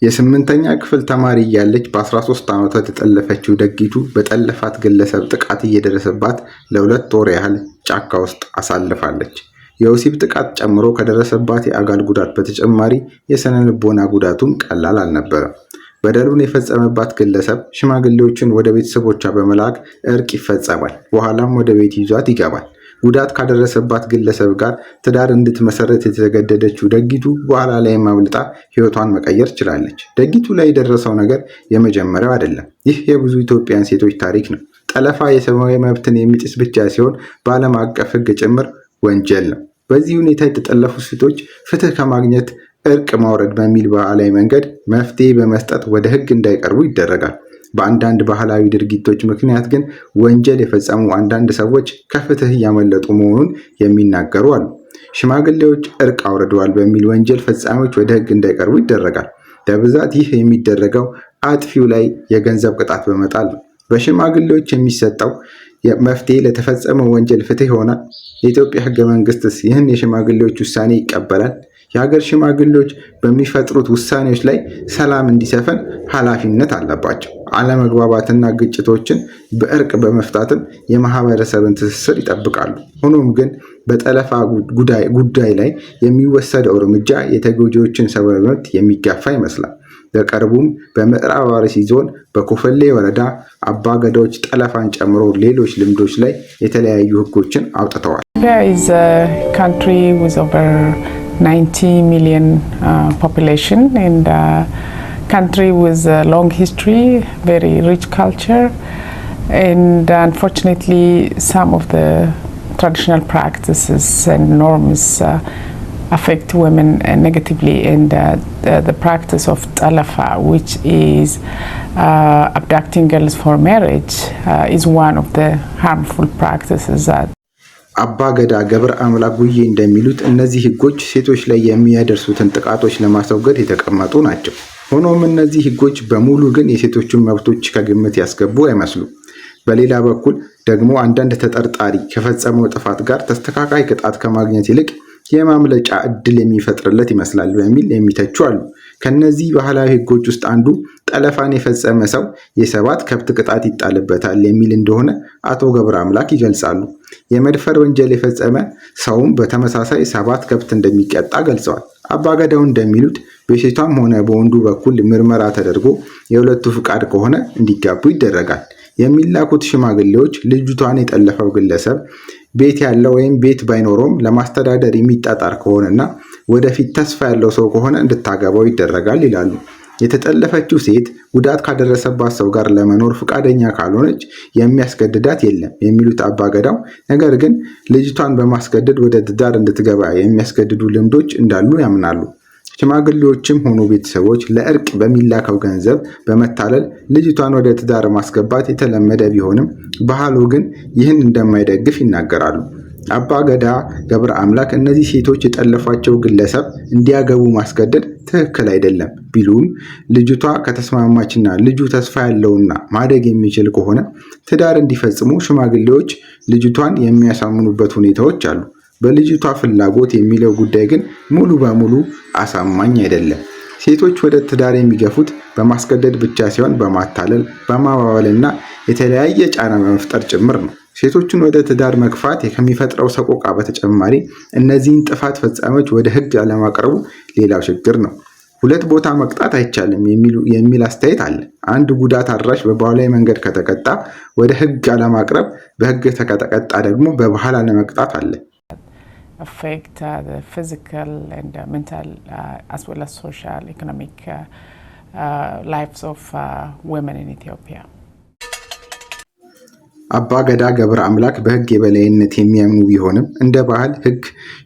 የስምንተኛ ክፍል ተማሪ እያለች በ13 ዓመቷ የተጠለፈችው ደጊቱ በጠለፋት ግለሰብ ጥቃት እየደረሰባት ለ2 ወር ያህል ጫካ ውስጥ አሳልፋለች። የወሲብ ጥቃት ጨምሮ ከደረሰባት የአካል ጉዳት በተጨማሪ የስነ ልቦና ጉዳቱም ቀላል አልነበረም። በደሉን የፈጸመባት ግለሰብ ሽማግሌዎችን ወደ ቤተሰቦቿ በመላክ እርቅ ይፈጸማል። በኋላም ወደ ቤት ይዟት ይገባል። ጉዳት ካደረሰባት ግለሰብ ጋር ትዳር እንድትመሰረት የተገደደችው ደጊቱ በኋላ ላይ ማምልጣ ህይወቷን መቀየር ችላለች። ደጊቱ ላይ የደረሰው ነገር የመጀመሪያው አይደለም። ይህ የብዙ ኢትዮጵያን ሴቶች ታሪክ ነው። ጠለፋ የሰብአዊ መብትን የሚጥስ ብቻ ሲሆን በዓለም አቀፍ ህግ ጭምር ወንጀል ነው። በዚህ ሁኔታ የተጠለፉ ሴቶች ፍትህ ከማግኘት እርቅ ማውረድ በሚል ባህላዊ መንገድ መፍትሄ በመስጠት ወደ ህግ እንዳይቀርቡ ይደረጋል። በአንዳንድ ባህላዊ ድርጊቶች ምክንያት ግን ወንጀል የፈጸሙ አንዳንድ ሰዎች ከፍትህ እያመለጡ መሆኑን የሚናገሩ አሉ። ሽማግሌዎች እርቅ አውርደዋል በሚል ወንጀል ፈጻሚዎች ወደ ህግ እንዳይቀርቡ ይደረጋል። በብዛት ይህ የሚደረገው አጥፊው ላይ የገንዘብ ቅጣት በመጣል ነው። በሽማግሌዎች የሚሰጠው መፍትሄ ለተፈጸመው ወንጀል ፍትህ ይሆናል? የኢትዮጵያ ህገ መንግስትስ ይህን የሽማግሌዎች ውሳኔ ይቀበላል? የሀገር ሽማግሌዎች በሚፈጥሩት ውሳኔዎች ላይ ሰላም እንዲሰፈን ኃላፊነት አለባቸው። አለመግባባትና ግጭቶችን በእርቅ በመፍታትም የማህበረሰብን ትስስር ይጠብቃሉ። ሆኖም ግን በጠለፋ ጉዳይ ላይ የሚወሰደው እርምጃ የተጎጂዎችን ሰብአዊ መብት የሚጋፋ ይመስላል። በቅርቡም በምዕራብ አርሲ ዞን በኮፈሌ ወረዳ አባገዳዎች ጠለፋን ጨምሮ ሌሎች ልምዶች ላይ የተለያዩ ህጎችን አውጥተዋል። 90 million population and country with a long history, very rich culture, and unfortunately some of the traditional practices and norms affect women negatively, and the practice of talafa, which is abducting girls for marriage, is one of the harmful practices that አባ ገዳ ገብረ አምላክ ጉዬ እንደሚሉት እነዚህ ህጎች ሴቶች ላይ የሚያደርሱትን ጥቃቶች ለማስወገድ የተቀመጡ ናቸው። ሆኖም እነዚህ ህጎች በሙሉ ግን የሴቶችን መብቶች ከግምት ያስገቡ አይመስሉም። በሌላ በኩል ደግሞ አንዳንድ ተጠርጣሪ ከፈጸመው ጥፋት ጋር ተስተካካይ ቅጣት ከማግኘት ይልቅ የማምለጫ እድል የሚፈጥርለት ይመስላል በሚል የሚተቹ አሉ። ከነዚህ ባህላዊ ህጎች ውስጥ አንዱ ጠለፋን የፈጸመ ሰው የ7 ከብት ቅጣት ይጣልበታል የሚል እንደሆነ አቶ ገብረ አምላክ ይገልጻሉ። የመድፈር ወንጀል የፈጸመ ሰውም በተመሳሳይ 7 ከብት እንደሚቀጣ ገልጸዋል። አባገዳው እንደሚሉት በሴቷም ሆነ በወንዱ በኩል ምርመራ ተደርጎ የሁለቱ ፍቃድ ከሆነ እንዲጋቡ ይደረጋል። የሚላኩት ሽማግሌዎች ልጅቷን የጠለፈው ግለሰብ ቤት ያለው ወይም ቤት ባይኖረውም ለማስተዳደር የሚጣጣር ከሆነና ወደፊት ተስፋ ያለው ሰው ከሆነ እንድታገባው ይደረጋል ይላሉ። የተጠለፈችው ሴት ጉዳት ካደረሰባት ሰው ጋር ለመኖር ፈቃደኛ ካልሆነች የሚያስገድዳት የለም የሚሉት አባገዳው፣ ነገር ግን ልጅቷን በማስገደድ ወደ ትዳር እንድትገባ የሚያስገድዱ ልምዶች እንዳሉ ያምናሉ። ሽማግሌዎችም ሆኑ ቤተሰቦች ለእርቅ በሚላከው ገንዘብ በመታለል ልጅቷን ወደ ትዳር ማስገባት የተለመደ ቢሆንም ባህሉ ግን ይህን እንደማይደግፍ ይናገራሉ። አባ ገዳ ገብረ አምላክ እነዚህ ሴቶች የጠለፏቸው ግለሰብ እንዲያገቡ ማስገደድ ትክክል አይደለም ቢሉም ልጅቷ ከተስማማችና ልጁ ተስፋ ያለውና ማደግ የሚችል ከሆነ ትዳር እንዲፈጽሙ ሽማግሌዎች ልጅቷን የሚያሳምኑበት ሁኔታዎች አሉ። በልጅቷ ፍላጎት የሚለው ጉዳይ ግን ሙሉ በሙሉ አሳማኝ አይደለም። ሴቶች ወደ ትዳር የሚገፉት በማስገደድ ብቻ ሲሆን በማታለል በማባበልና የተለያየ ጫና በመፍጠር ጭምር ነው። ሴቶችን ወደ ትዳር መግፋት ከሚፈጥረው ሰቆቃ በተጨማሪ እነዚህን ጥፋት ፈጻሚዎች ወደ ህግ አለማቅረቡ ሌላው ችግር ነው። 2 ቦታ መቅጣት አይቻልም የሚል አስተያየት አለ። አንድ ጉዳት አድራሽ በባህላዊ መንገድ ከተቀጣ ወደ ህግ አለማቅረብ፣ በህግ ከተቀጣ ደግሞ በባህል አለመቅጣት አለ። affect the physical and mental as well as social economic lives of women in Ethiopia. አባ ገዳ ገብረ አምላክ በህግ የበላይነት የሚያምኑ ቢሆንም እንደ ባህል ህግ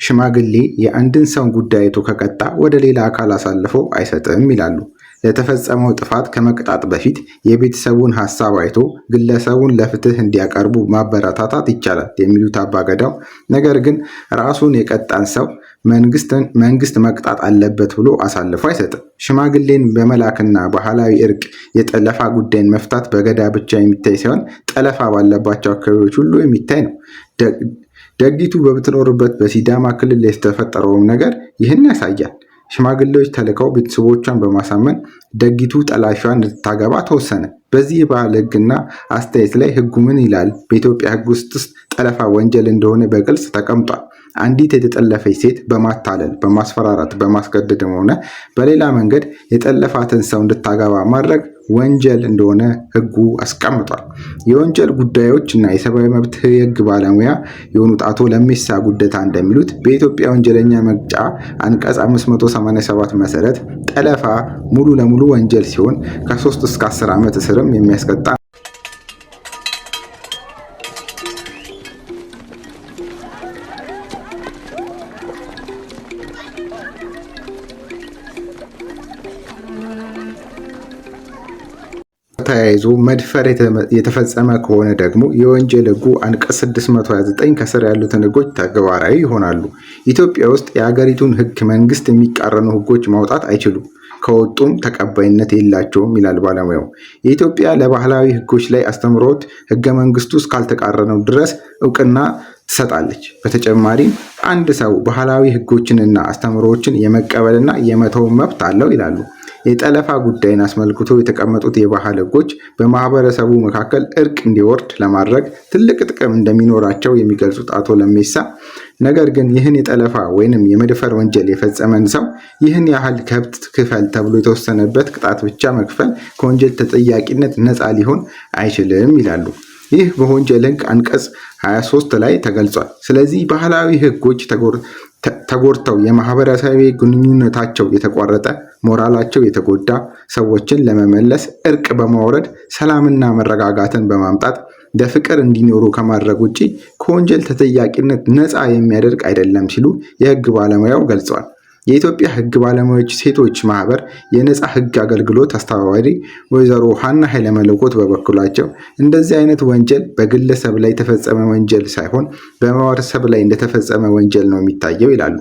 ሽማግሌ የአንድን ሰው ጉዳይ አይቶ ከቀጣ ወደ ሌላ አካል አሳልፎ አይሰጥም ይላሉ። ለተፈጸመው ጥፋት ከመቅጣት በፊት የቤተሰቡን ሐሳብ አይቶ ግለሰቡን ለፍትህ እንዲያቀርቡ ማበረታታት ይቻላል የሚሉት አባገዳው፣ ነገር ግን ራሱን የቀጣን ሰው መንግስት መቅጣት አለበት ብሎ አሳልፎ አይሰጥም። ሽማግሌን በመላክና ባህላዊ እርቅ የጠለፋ ጉዳይን መፍታት በገዳ ብቻ የሚታይ ሳይሆን ጠለፋ ባለባቸው አካባቢዎች ሁሉ የሚታይ ነው። ደጊቱ በምትኖርበት በሲዳማ ክልል የተፈጠረው ነገር ይህን ያሳያል። ሽማግሌዎች ተልከው ቤተሰቦቿን በማሳመን ደጊቱ ጠላሿን እንድታገባ ተወሰነ። በዚህ የባህል ሕግና አስተያየት ላይ ሕጉ ምን ይላል? በኢትዮጵያ ሕግ ውስጥስ ጠለፋ ወንጀል እንደሆነ በግልጽ ተቀምጧል። አንዲት የተጠለፈች ሴት በማታለል በማስፈራራት በማስገደድም ሆነ በሌላ መንገድ የጠለፋትን ሰው እንድታገባ ማድረግ ወንጀል እንደሆነ ሕጉ አስቀምጧል። የወንጀል ጉዳዮች እና የሰብአዊ መብት የሕግ ባለሙያ የሆኑት አቶ ለሜሳ ጉደታ እንደሚሉት በኢትዮጵያ ወንጀለኛ መቅጫ አንቀጽ 587 መሰረት ጠለፋ ሙሉ ለሙሉ ወንጀል ሲሆን ከ3 እስከ 10 ዓመት እስርም የሚያስቀጣ ተያይዞ መድፈር የተፈጸመ ከሆነ ደግሞ የወንጀል ሕጉ አንቀጽ 629 ከስር ያሉትን ሕጎች ተግባራዊ ይሆናሉ። ኢትዮጵያ ውስጥ የሀገሪቱን ሕግ መንግስት የሚቃረኑ ሕጎች ማውጣት አይችሉም፣ ከወጡም ተቀባይነት የላቸውም ይላል ባለሙያው። የኢትዮጵያ ለባህላዊ ሕጎች ላይ አስተምህሮት ሕገ መንግስቱ እስካልተቃረነው ድረስ እውቅና ትሰጣለች። በተጨማሪም አንድ ሰው ባህላዊ ሕጎችንና አስተምህሮችን የመቀበልና የመተው መብት አለው ይላሉ። የጠለፋ ጉዳይን አስመልክቶ የተቀመጡት የባህል ሕጎች በማህበረሰቡ መካከል እርቅ እንዲወርድ ለማድረግ ትልቅ ጥቅም እንደሚኖራቸው የሚገልጹት አቶ ለሜሳ፣ ነገር ግን ይህን የጠለፋ ወይንም የመድፈር ወንጀል የፈጸመን ሰው ይህን ያህል ከብት ክፈል ተብሎ የተወሰነበት ቅጣት ብቻ መክፈል ከወንጀል ተጠያቂነት ነፃ ሊሆን አይችልም ይላሉ። ይህ በወንጀል ሕግ አንቀጽ 23 ላይ ተገልጿል። ስለዚህ ባህላዊ ሕጎች ተጎድተው የማህበረሰብ ግንኙነታቸው የተቋረጠ፣ ሞራላቸው የተጎዳ ሰዎችን ለመመለስ እርቅ በማውረድ ሰላምና መረጋጋትን በማምጣት በፍቅር እንዲኖሩ ከማድረግ ውጪ ከወንጀል ተጠያቂነት ነፃ የሚያደርግ አይደለም ሲሉ የሕግ ባለሙያው ገልጸዋል። የኢትዮጵያ ሕግ ባለሙያዎች ሴቶች ማህበር የነፃ ሕግ አገልግሎት አስተባባሪ ወይዘሮ ሀና ኃይለመለኮት በበኩላቸው እንደዚህ አይነት ወንጀል በግለሰብ ላይ የተፈጸመ ወንጀል ሳይሆን በማህበረሰብ ላይ እንደተፈጸመ ወንጀል ነው የሚታየው ይላሉ።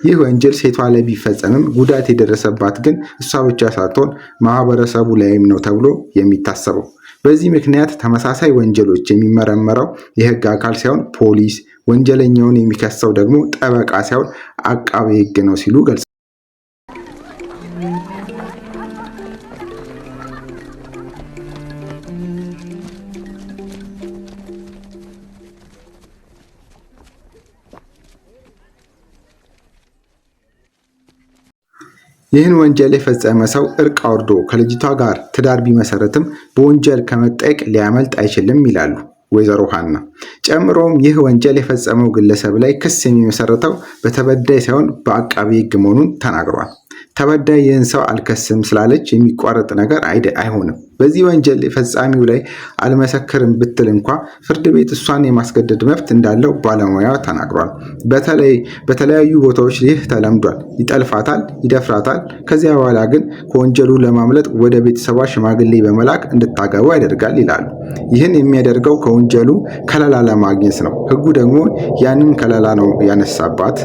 ይህ ወንጀል ሴቷ ላይ ቢፈጸምም ጉዳት የደረሰባት ግን እሷ ብቻ ሳትሆን ማህበረሰቡ ላይም ነው ተብሎ የሚታሰበው። በዚህ ምክንያት ተመሳሳይ ወንጀሎች የሚመረመረው የሕግ አካል ሳይሆን ፖሊስ፣ ወንጀለኛውን የሚከሰው ደግሞ ጠበቃ ሳይሆን አቃቤ ሕግ ነው ሲሉ ገልጸዋል። ይህን ወንጀል የፈጸመ ሰው እርቅ አውርዶ ከልጅቷ ጋር ትዳር ቢመሰረትም በወንጀል ከመጠየቅ ሊያመልጥ አይችልም ይላሉ ወይዘሮ ሀና። ጨምሮም ይህ ወንጀል የፈጸመው ግለሰብ ላይ ክስ የሚመሰረተው በተበዳይ ሳይሆን በአቃቤ ሕግ መሆኑን ተናግረዋል። ተበዳይ ይህን ሰው አልከስም ስላለች የሚቋረጥ ነገር አይሆንም። በዚህ ወንጀል ፈጻሚው ላይ አልመሰክርም ብትል እንኳ ፍርድ ቤት እሷን የማስገደድ መብት እንዳለው ባለሙያ ተናግሯል። በተለያዩ ቦታዎች ይህ ተለምዷል። ይጠልፋታል፣ ይደፍራታል። ከዚያ በኋላ ግን ከወንጀሉ ለማምለጥ ወደ ቤተሰቧ ሽማግሌ በመላክ እንድታገባ ያደርጋል ይላሉ። ይህን የሚያደርገው ከወንጀሉ ከለላ ለማግኘት ነው። ሕጉ ደግሞ ያንን ከለላ ነው ያነሳባት።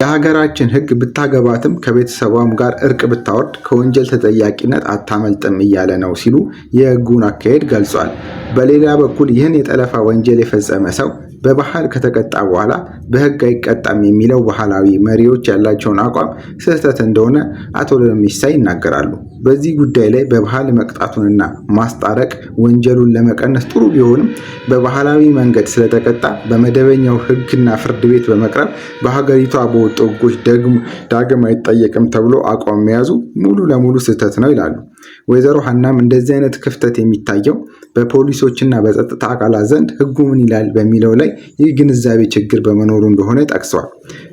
የሀገራችን ሕግ ብታገባትም ከቤተሰቧም ጋር እርቅ ብታወርድ ከወንጀል ተጠያቂነት አታመልጥም እያለ ነው ሲሉ የሕጉን አካሄድ ገልጿል። በሌላ በኩል ይህን የጠለፋ ወንጀል የፈጸመ ሰው በባህል ከተቀጣ በኋላ በሕግ አይቀጣም የሚለው ባህላዊ መሪዎች ያላቸውን አቋም ስህተት እንደሆነ አቶ ለሜሳ ይናገራሉ። በዚህ ጉዳይ ላይ በባህል መቅጣቱንና ማስታረቅ ወንጀሉን ለመቀነስ ጥሩ ቢሆንም በባህላዊ መንገድ ስለተቀጣ በመደበኛው ሕግና ፍርድ ቤት በመቅረብ በሀገሪቷ በወጡ ሕጎች ዳግም አይጠየቅም ተብሎ አቋም መያዙ ሙሉ ለሙሉ ስህተት ነው ይላሉ። ወይዘሮ ሀናም እንደዚህ አይነት ክፍተት የሚታየው በፖሊሶችና በጸጥታ አካላት ዘንድ ሕጉ ምን ይላል በሚለው ላይ ይህ ግንዛቤ ችግር በመኖሩ እንደሆነ ጠቅሰዋል።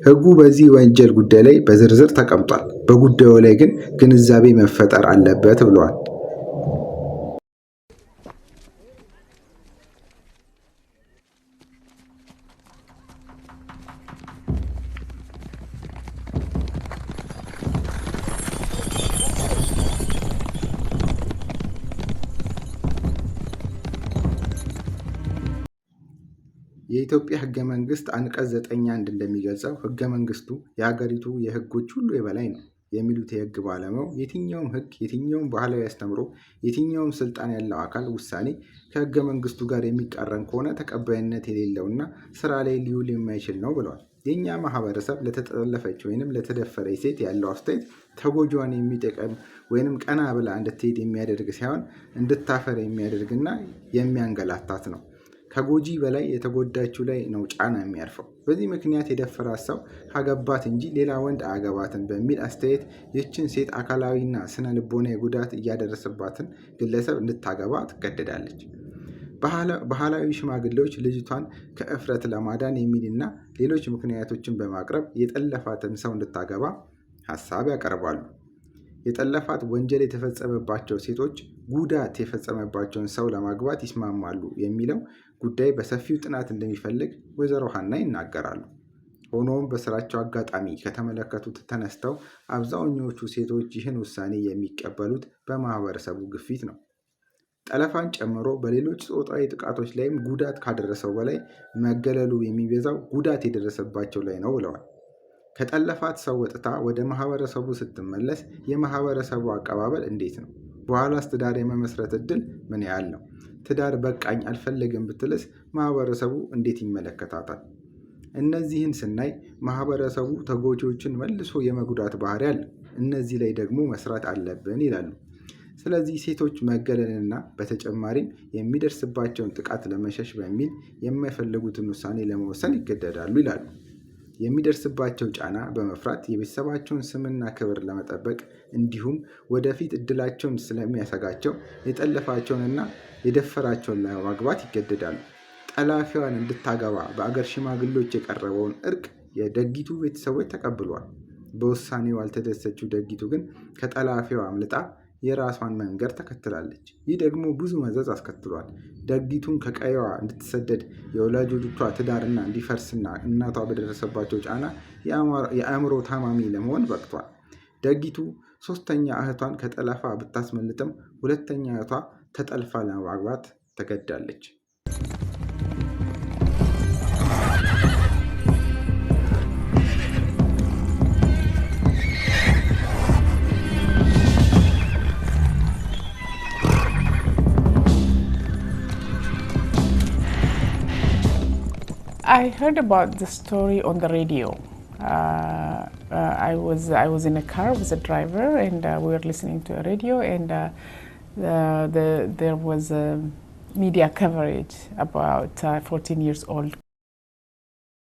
ሕጉ በዚህ ወንጀል ጉዳይ ላይ በዝርዝር ተቀምጧል። በጉዳዩ ላይ ግን ግንዛቤ መፈጠር አለበት ብለዋል። የኢትዮጵያ ሕገ መንግስት አንቀጽ 9(1) እንደሚገልጸው ሕገ መንግስቱ የሀገሪቱ የሕጎች ሁሉ የበላይ ነው የሚሉት የሕግ ባለሙያው የትኛውም ሕግ፣ የትኛውም ባህላዊ አስተምህሮ፣ የትኛውም ስልጣን ያለው አካል ውሳኔ ከሕገ መንግስቱ ጋር የሚቃረን ከሆነ ተቀባይነት የሌለውና ስራ ላይ ሊውል የማይችል ነው ብለዋል። የኛ ማህበረሰብ ለተጠለፈች ወይንም ለተደፈረች ሴት ያለው አስተያየት ተጎጂዋን የሚጠቅም ወይንም ቀና ብላ እንድትሄድ የሚያደርግ ሳይሆን እንድታፈር የሚያደርግና የሚያንገላታት ነው። ከጎጂ በላይ የተጎዳችው ላይ ነው ጫና የሚያርፈው። በዚህ ምክንያት የደፈራት ሰው ካገባት እንጂ ሌላ ወንድ አያገባትም በሚል አስተያየት ይህችን ሴት አካላዊና ስነ ልቦናዊ ጉዳት እያደረሰባትን ግለሰብ እንድታገባ ትገደዳለች። ባህላዊ ሽማግሌዎች ልጅቷን ከእፍረት ለማዳን የሚልና ሌሎች ምክንያቶችን በማቅረብ የጠለፋትን ሰው እንድታገባ ሀሳብ ያቀርባሉ። የጠለፋት ወንጀል የተፈጸመባቸው ሴቶች ጉዳት የፈጸመባቸውን ሰው ለማግባት ይስማማሉ የሚለው ጉዳይ በሰፊው ጥናት እንደሚፈልግ ወይዘሮ ሀና ይናገራሉ። ሆኖም በስራቸው አጋጣሚ ከተመለከቱት ተነስተው አብዛኞቹ ሴቶች ይህን ውሳኔ የሚቀበሉት በማህበረሰቡ ግፊት ነው። ጠለፋን ጨምሮ በሌሎች ጾታዊ ጥቃቶች ላይም ጉዳት ካደረሰው በላይ መገለሉ የሚበዛው ጉዳት የደረሰባቸው ላይ ነው ብለዋል። ከጠለፋት ሰው ወጥታ ወደ ማህበረሰቡ ስትመለስ የማህበረሰቡ አቀባበል እንዴት ነው? በኋላስ ትዳር የመመስረት እድል ምን ያህል ነው? ትዳር በቃኝ አልፈልግም ብትልስ ማህበረሰቡ እንዴት ይመለከታታል? እነዚህን ስናይ ማህበረሰቡ ተጎጂዎችን መልሶ የመጉዳት ባህሪ አለ። እነዚህ ላይ ደግሞ መስራት አለብን ይላሉ። ስለዚህ ሴቶች መገለልና በተጨማሪም የሚደርስባቸውን ጥቃት ለመሸሽ በሚል የማይፈልጉትን ውሳኔ ለመወሰን ይገደዳሉ ይላሉ። የሚደርስባቸው ጫና በመፍራት የቤተሰባቸውን ስምና ክብር ለመጠበቅ እንዲሁም ወደፊት እድላቸውን ስለሚያሰጋቸው የጠለፋቸውንና የደፈራቸውን ለማግባት ይገደዳሉ። ጠላፊዋን እንድታገባ በአገር ሽማግሌዎች የቀረበውን እርቅ የደጊቱ ቤተሰቦች ተቀብሏል። በውሳኔው ያልተደሰችው ደጊቱ ግን ከጠላፊዋ አምልጣ የራሷን መንገድ ተከትላለች። ይህ ደግሞ ብዙ መዘዝ አስከትሏል። ደጊቱን ከቀየዋ እንድትሰደድ የወላጆቿ ትዳርና እንዲፈርስና እናቷ በደረሰባቸው ጫና የአእምሮ ታማሚ ለመሆን በቅቷል። ደጊቱ ሶስተኛ እህቷን ከጠለፋ ብታስመልጥም ሁለተኛ እህቷ ተጠልፋ ለማግባት ተገዳለች። I heard about the story on the radio. I was in a car with a driver, and we were listening to a radio, and there was a media coverage about a 14 years old